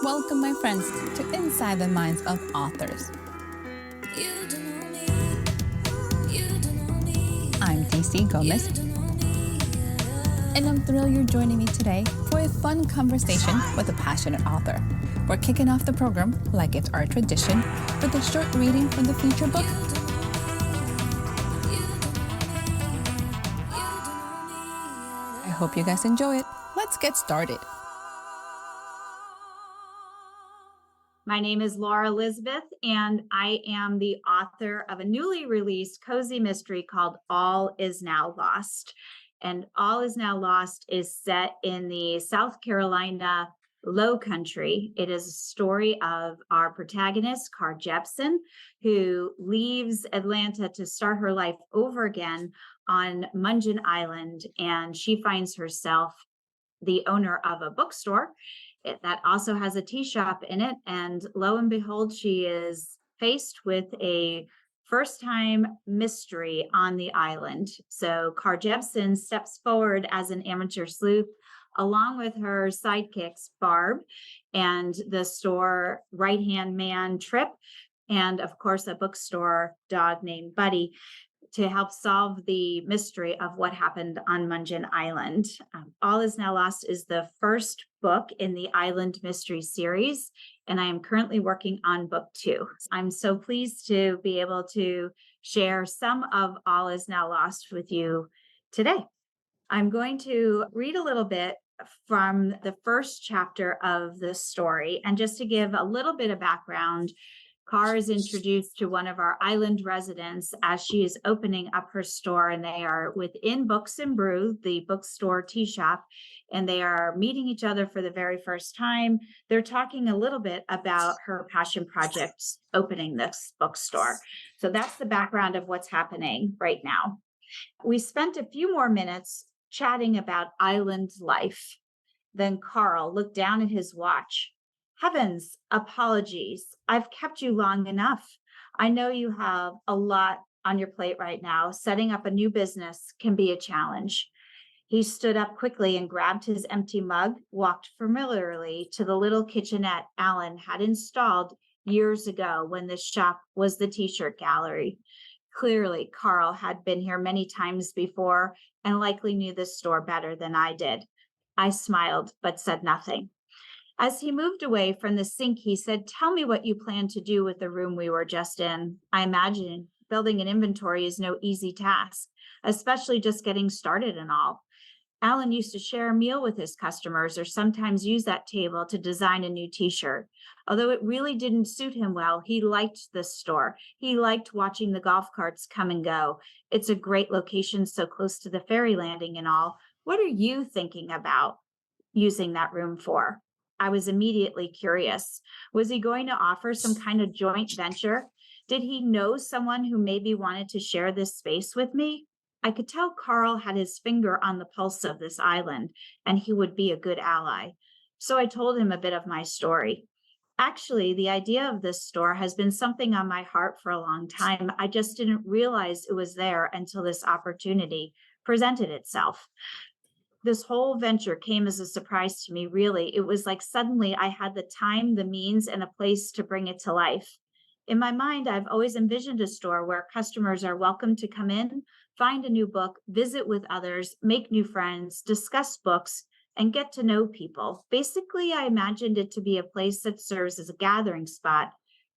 Welcome, my friends, to Inside the Minds of Authors. I'm DC Gomez, and I'm thrilled you're joining me today for a fun conversation with a passionate author. We're kicking off the program, like it's our tradition, with a short reading from the feature book. I hope you guys enjoy it. Let's get started. My name is Laura Elizabeth, and I am the author of a newly released cozy mystery called All Is Now Lost. And All Is Now Lost is set in the South Carolina Low Country. It is a story of our protagonist, Carr Jepsen, who leaves Atlanta to start her life over again on Mungin Island, and she finds herself the owner of a bookstore that also has a tea shop in it. And lo and behold, she is faced with a first-time mystery on the island. So Carr Jepsen steps forward as an amateur sleuth, along with her sidekicks, Barb, and the store right-hand man, Trip, and of course, a bookstore dog named Buddy, to help solve the mystery of what happened on Mungin Island. All Is Now Lost is the first book in the Island Mystery series, and I am currently working on book 2. I'm so pleased to be able to share some of All Is Now Lost with you today. I'm going to read a little bit from the first chapter of the story, and just to give a little bit of background, Carr is introduced to one of our island residents as she is opening up her store, and they are within Books and Brew, the bookstore tea shop, and they are meeting each other for the very first time. They're talking a little bit about her passion project opening this bookstore. So that's the background of what's happening right now. We spent a few more minutes chatting about island life. Then Carl looked down at his watch. Heavens, apologies. I've kept you long enough. I know you have a lot on your plate right now. Setting up a new business can be a challenge. He stood up quickly and grabbed his empty mug, walked familiarly to the little kitchenette Alan had installed years ago when this shop was the t-shirt gallery. Clearly, Carl had been here many times before and likely knew this store better than I did. I smiled, but said nothing. As he moved away from the sink, he said, "Tell me what you plan to do with the room we were just in. I imagine building an inventory is no easy task, especially just getting started and all." Alan used to share a meal with his customers or sometimes use that table to design a new t-shirt. Although it really didn't suit him well, he liked this store. He liked watching the golf carts come and go. It's a great location so close to the ferry landing and all. What are you thinking about using that room for? I was immediately curious. Was he going to offer some kind of joint venture? Did he know someone who maybe wanted to share this space with me? I could tell Carl had his finger on the pulse of this island, and he would be a good ally. So I told him a bit of my story. Actually, the idea of this store has been something on my heart for a long time. I just didn't realize it was there until this opportunity presented itself. This whole venture came as a surprise to me, really. It was like suddenly I had the time, the means, and a place to bring it to life. In my mind, I've always envisioned a store where customers are welcome to come in, find a new book, visit with others, make new friends, discuss books, and get to know people. Basically, I imagined it to be a place that serves as a gathering spot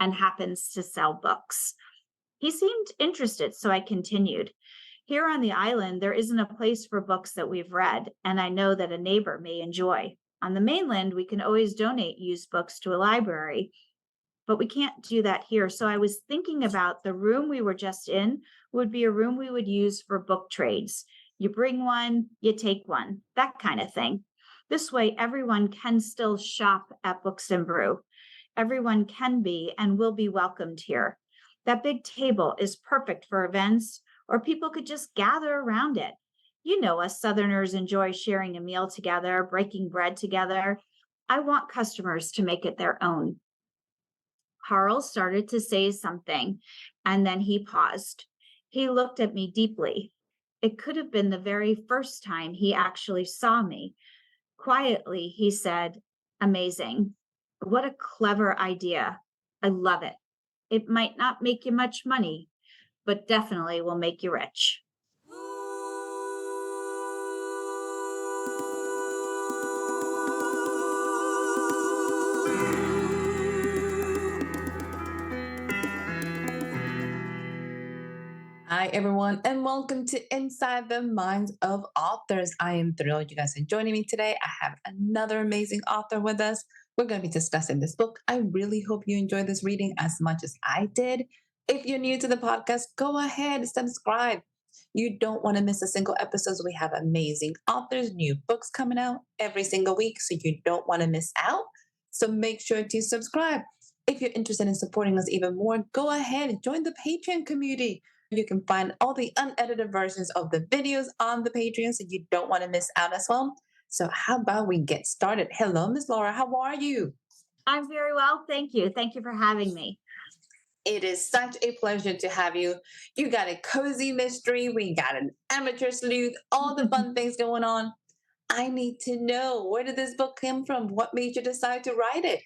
and happens to sell books. He seemed interested, so I continued. Here on the island, there isn't a place for books that we've read, and I know that a neighbor may enjoy. On the mainland, we can always donate used books to a library, but we can't do that here. So I was thinking about the room we were just in would be a room we would use for book trades. You bring one, you take one, that kind of thing. This way, everyone can still shop at Books and Brew. Everyone can be and will be welcomed here. That big table is perfect for events, or people could just gather around it. You know, us Southerners enjoy sharing a meal together, breaking bread together. I want customers to make it their own. Carl started to say something, and then he paused. He looked at me deeply. It could have been the very first time he actually saw me. Quietly, he said, "Amazing. What a clever idea. I love it. It might not make you much money, but definitely will make you rich. Hi, everyone, and welcome to Inside the Minds of Authors. I am thrilled you guys are joining me today. I have another amazing author with us. We're going to be discussing this book. I really hope you enjoyed this reading as much as I did. If you're new to the podcast, go ahead and subscribe. You don't want to miss a single episode. We have amazing authors, new books coming out every single week, so you don't want to miss out. So make sure to subscribe. If you're interested in supporting us even more, go ahead and join the Patreon community. You can find all the unedited versions of the videos on the Patreon, so you don't want to miss out as well. So how about we get started? Hello, Miss Laura. How are you? I'm very well. Thank you. Thank you for having me. It is such a pleasure to have you. You got a cozy mystery. We got an amateur sleuth, all the fun things going on. I need to know, where did this book come from? What made you decide to write it?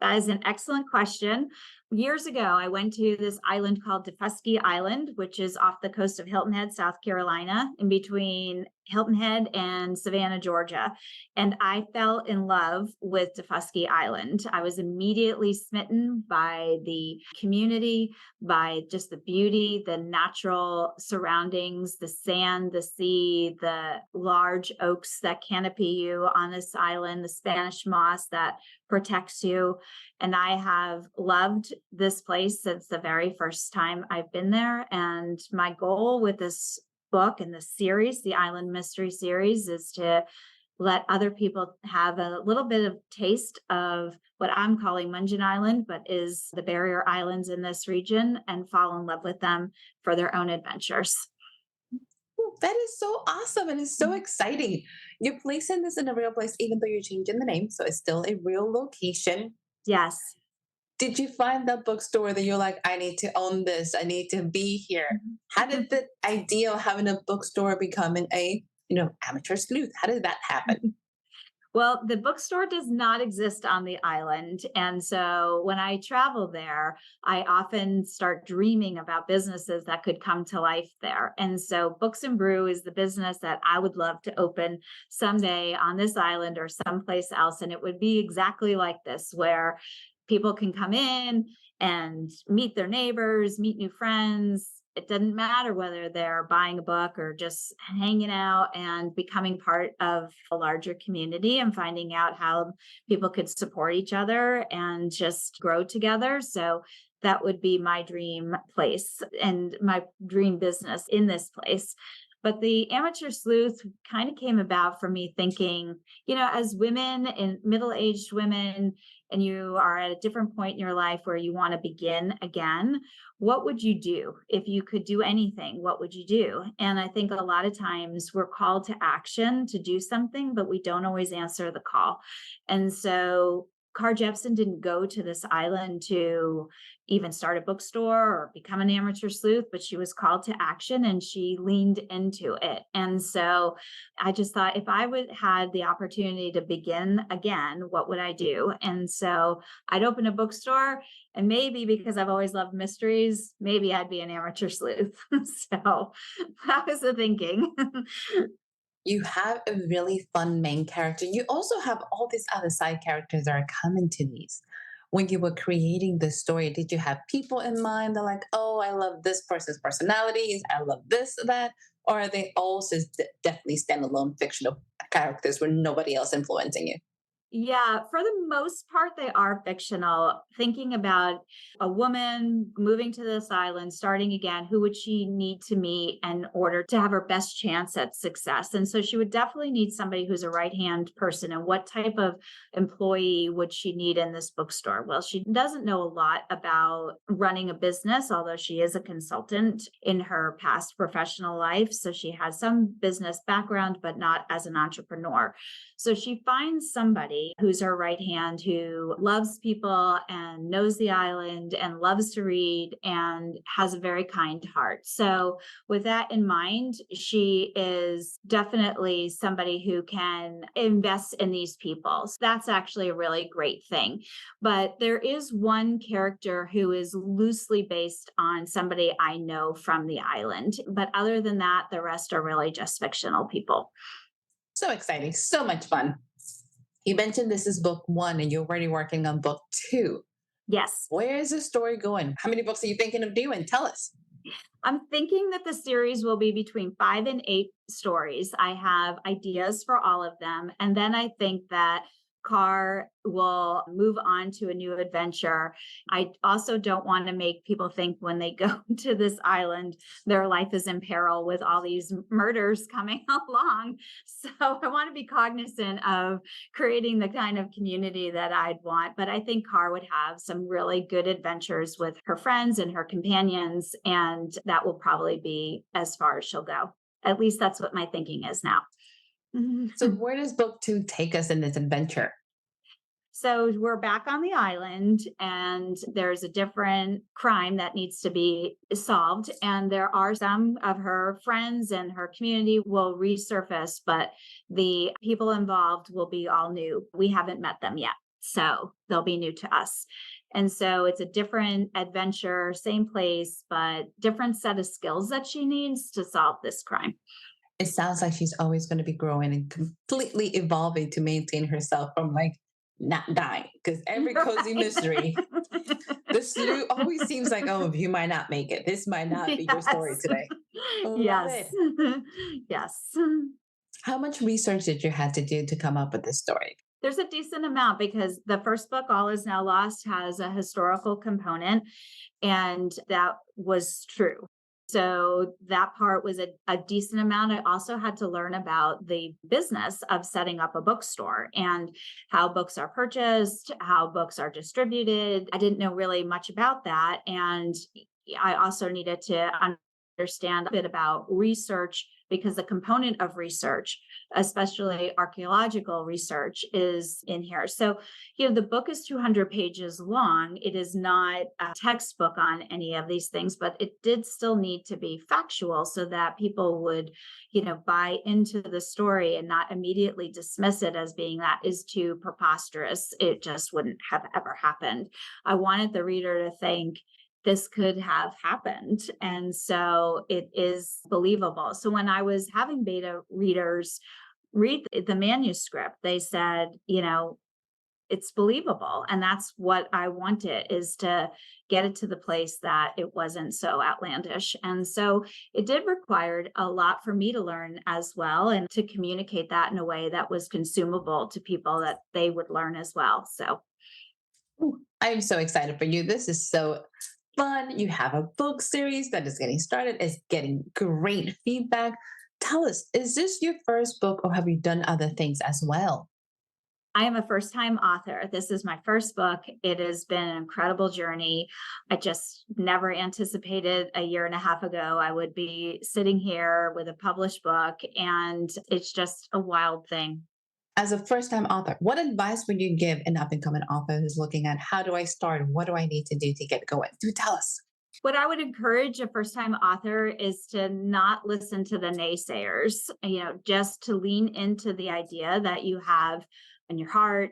That is an excellent question. Years ago, I went to this island called Defusky Island, which is off the coast of Hilton Head, South Carolina, in between Hilton Head and Savannah, Georgia. And I fell in love with Defusky Island. I was immediately smitten by the community, by just the beauty, the natural surroundings, the sand, the sea, the large oaks that canopy you on this island, the Spanish moss that protects you. And I have loved this place since the very first time I've been there. And my goal with this book and the series, the Island Mystery Series, is to let other people have a little bit of taste of what I'm calling Mungin Island, but is the barrier islands in this region, and fall in love with them for their own adventures. That is so awesome and it's so exciting. You're placing this in a real place, even though you're changing the name. So it's still a real location. Yes. Did you find that bookstore that you're like, I need to own this, I need to be here? How did the idea of having a bookstore becoming a, amateur sleuth? How did that happen? Well, the bookstore does not exist on the island. And so when I travel there, I often start dreaming about businesses that could come to life there. And so Books and Brew is the business that I would love to open someday on this island or someplace else. And it would be exactly like this, where people can come in and meet their neighbors, meet new friends. It doesn't matter whether they're buying a book or just hanging out and becoming part of a larger community and finding out how people could support each other and just grow together. So that would be my dream place and my dream business in this place. But the amateur sleuth kind of came about from me thinking, as women and middle-aged women, and you are at a different point in your life where you want to begin again, what would you do? If you could do anything, what would you do? And I think a lot of times we're called to action to do something, but we don't always answer the call. And so Carr Jepsen didn't go to this island to even start a bookstore or become an amateur sleuth, but she was called to action and she leaned into it. And so I just thought, if I would had the opportunity to begin again, what would I do? And so I'd open a bookstore, and maybe because I've always loved mysteries, maybe I'd be an amateur sleuth. So that was the thinking. You have a really fun main character. You also have all these other side characters that are coming to these. When you were creating the story, did you have people in mind that like, oh, I love this person's personalities, I love this, that, or are they all just definitely standalone fictional characters with nobody else influencing you? Yeah, for the most part, they are fictional. Thinking about a woman moving to this island, starting again, who would she need to meet in order to have her best chance at success? And so she would definitely need somebody who's a right-hand person. And what type of employee would she need in this bookstore? Well, she doesn't know a lot about running a business, although she is a consultant in her past professional life. So she has some business background, but not as an entrepreneur. So she finds somebody somebody who's her right hand, who loves people and knows the island and loves to read and has a very kind heart. So with that in mind, she is definitely somebody who can invest in these people. So that's actually a really great thing. But there is one character who is loosely based on somebody I know from the island. But other than that, the rest are really just fictional people. So exciting. So much fun. You mentioned this is book one and you're already working on book two. Yes. Where is the story going? How many books are you thinking of doing? Tell us. I'm thinking that the series will be between 5 and 8 stories. I have ideas for all of them. And then I think that Carr will move on to a new adventure. I also don't want to make people think when they go to this island, their life is in peril with all these murders coming along. So I want to be cognizant of creating the kind of community that I'd want. But I think Carr would have some really good adventures with her friends and her companions. And that will probably be as far as she'll go. At least that's what my thinking is now. So, where does book two take us in this adventure? So we're back on the island and there's a different crime that needs to be solved. And there are some of her friends and her community will resurface, but the people involved will be all new. We haven't met them yet. So they'll be new to us. And so it's a different adventure, same place, but different set of skills that she needs to solve this crime. It sounds like she's always going to be growing and completely evolving to maintain herself from like not dying. Because every cozy mystery, the slew always seems like, oh, you might not make it. This might not be your story today. Love Yes. it. Yes. How much research did you have to do to come up with this story? There's a decent amount because the first book, All Is Now Lost, has a historical component, and that was true. So that part was a decent amount. I also had to learn about the business of setting up a bookstore and how books are purchased, how books are distributed. I didn't know really much about that. And I also needed to understand a bit about research because the component of research, especially archaeological research, is in here. So, the book is 200 pages long. It is not a textbook on any of these things, but it did still need to be factual so that people would, buy into the story and not immediately dismiss it as being that is too preposterous. It just wouldn't have ever happened. I wanted the reader to think, this could have happened. And so it is believable. So when I was having beta readers read the manuscript, they said, it's believable. And that's what I wanted, is to get it to the place that it wasn't so outlandish. And so it did require a lot for me to learn as well, and to communicate that in a way that was consumable to people that they would learn as well. So I'm so excited for you. This is so fun. You have a book series that is getting started, it's getting great feedback. Tell us, is this your first book or have you done other things as well? I am a first time author. This is my first book. It has been an incredible journey. I just never anticipated a year and a half ago I would be sitting here with a published book, and it's just a wild thing. As a first time author, what advice would you give an up and coming author who's looking at how do I start? What do I need to do to get going? Do tell us. What I would encourage a first time author is to not listen to the naysayers, just to lean into the idea that you have in your heart.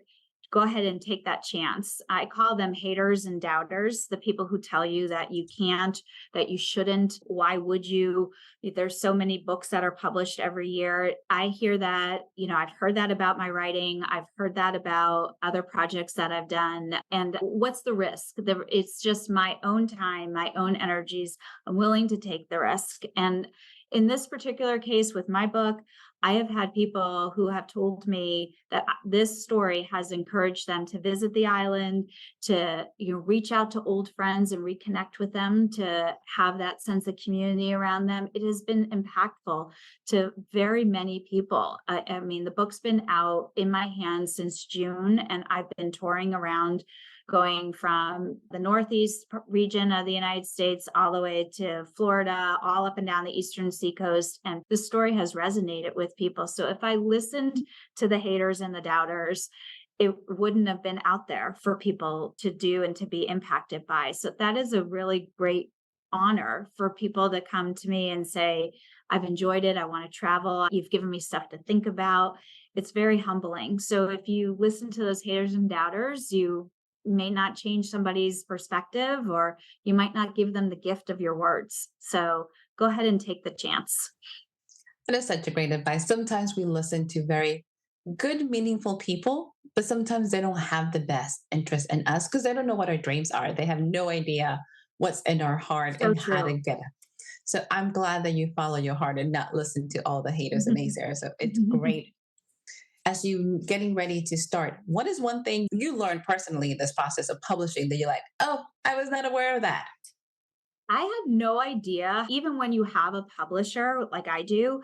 Go ahead and take that chance. I call them haters and doubters, the people who tell you that you can't, that you shouldn't. Why would you? There's so many books that are published every year. I hear that, I've heard that about my writing. I've heard that about other projects that I've done. And what's the risk? It's just my own time, my own energies. I'm willing to take the risk. And in this particular case with my book, I have had people who have told me that this story has encouraged them to visit the island, to reach out to old friends and reconnect with them, to have that sense of community around them. It has been impactful to very many people. I mean, the book's been out in my hands since June, and I've been touring around, going from the Northeast region of the United States all the way to Florida, all up and down the Eastern Seacoast. And the story has resonated with people. So if I listened to the haters and the doubters it wouldn't have been out there for people to do and to be impacted by. So that is a really great honor for people to come to me and say, I've enjoyed it. I want to travel. You've given me stuff to think about. It's very humbling. So if you listen to those haters and doubters, you may not change somebody's perspective, or you might not give them the gift of your words. So go ahead and take the chance. That is such a great advice. Sometimes we listen to very good, meaningful people, but sometimes they don't have the best interest in us because they don't know what our dreams are. They have no idea what's in our heart So and how to true. get it. So I'm glad that you follow your heart and not listen to all the haters and naysayers. So it's great. As you getting ready to start, what is one thing you learned personally in this process of publishing that you're like, oh, I was not aware of that? I had no idea, even when you have a publisher like I do,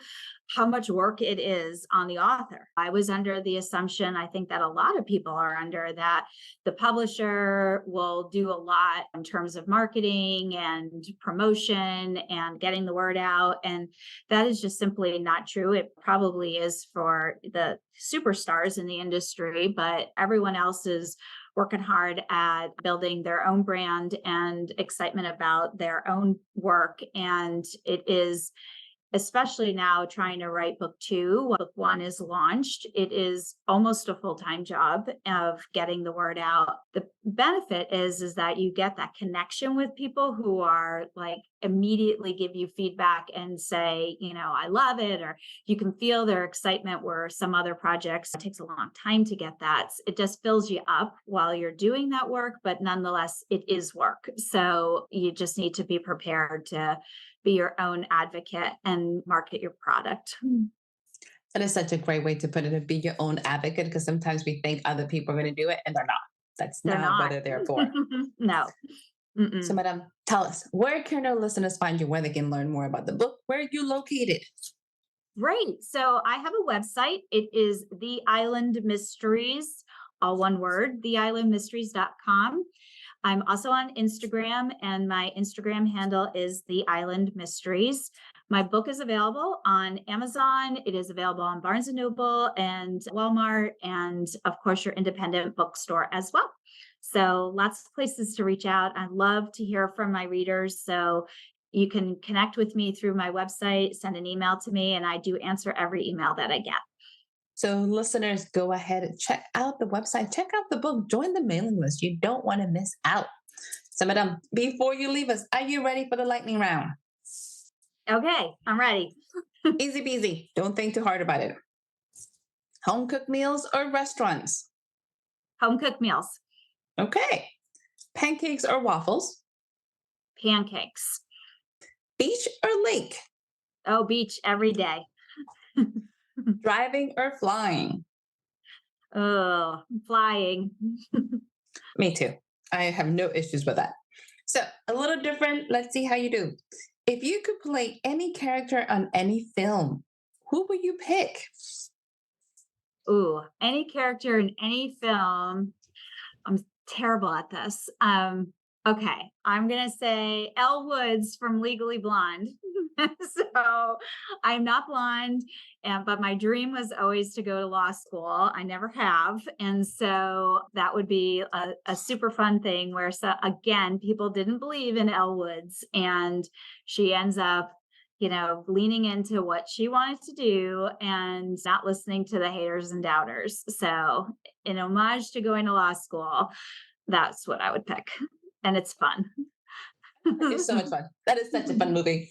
how much work it is on the author. I was under the assumption, I think that a lot of people are under, that the publisher will do a lot in terms of marketing and promotion and getting the word out. And that is just simply not true. It probably is for the superstars in the industry, but everyone else is working hard at building their own brand and excitement about their own work. And it is, especially now trying to write book two, while book one is launched, it is almost a full-time job of getting the word out. The benefit is that you get that connection with people who are like immediately give you feedback and say, I love it, or you can feel their excitement, where some other projects, it takes a long time to get that. It just fills you up while you're doing that work, but nonetheless, it is work. So you just need to be prepared to be your own advocate and market your product. That is such a great way to put it, to be your own advocate, because sometimes we think other people are going to do it and they're not. That's They're not what not. they're there for. No. So, Mm-mm. madam, tell us, where can our listeners find you, where they can learn more about the book, where are you located? Great. So I have a website. It is The Island Mysteries, all one word, theislandmysteries.com. I'm also on Instagram, and my Instagram handle is The Island Mysteries. My book is available on Amazon. It is available on Barnes & Noble and Walmart, and of course, your independent bookstore as well. So lots of places to reach out. I love to hear from my readers. So you can connect with me through my website, send an email to me, and I do answer every email that I get. So, listeners, go ahead and check out the website, check out the book, join the mailing list. You don't want to miss out. So, madam, before you leave us, are you ready for the lightning round? Okay, I'm ready. Easy peasy. Don't think too hard about it. Home cooked meals or restaurants? Home cooked meals, Okay. Pancakes or waffles? pancakes. Beach or lake? Oh, beach every day. Driving or flying? Oh, flying. Me too. I have no issues with that. So, a little different. Let's see how you do. If you could play any character on any film, who would you pick? Ooh, any character in any film. I'm terrible at this. Okay, I'm gonna say Elle Woods from Legally Blonde. So I'm not blonde, but my dream was always to go to law school. I never have, and so that would be a super fun thing. Where, so again, people didn't believe in Elle Woods, and she ends up, leaning into what she wanted to do and not listening to the haters and doubters. So, in homage to going to law school, that's what I would pick. And it's fun. It's so much fun. That is such a fun movie.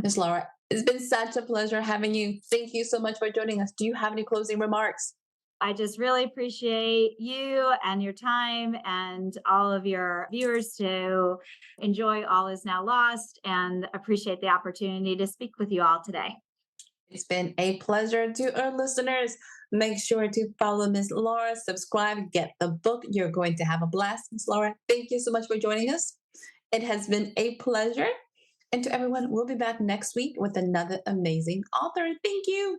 Miss Laura, it's been such a pleasure having you. Thank you so much for joining us. Do you have any closing remarks? I just really appreciate you and your time, and all of your viewers to enjoy All Is Now Lost, and appreciate the opportunity to speak with you all today. It's been a pleasure. To our listeners, make sure to follow Miss Laura, subscribe, get the book. You're going to have a blast. Miss Laura, thank you so much for joining us. It has been a pleasure. And to everyone, we'll be back next week with another amazing author. Thank you.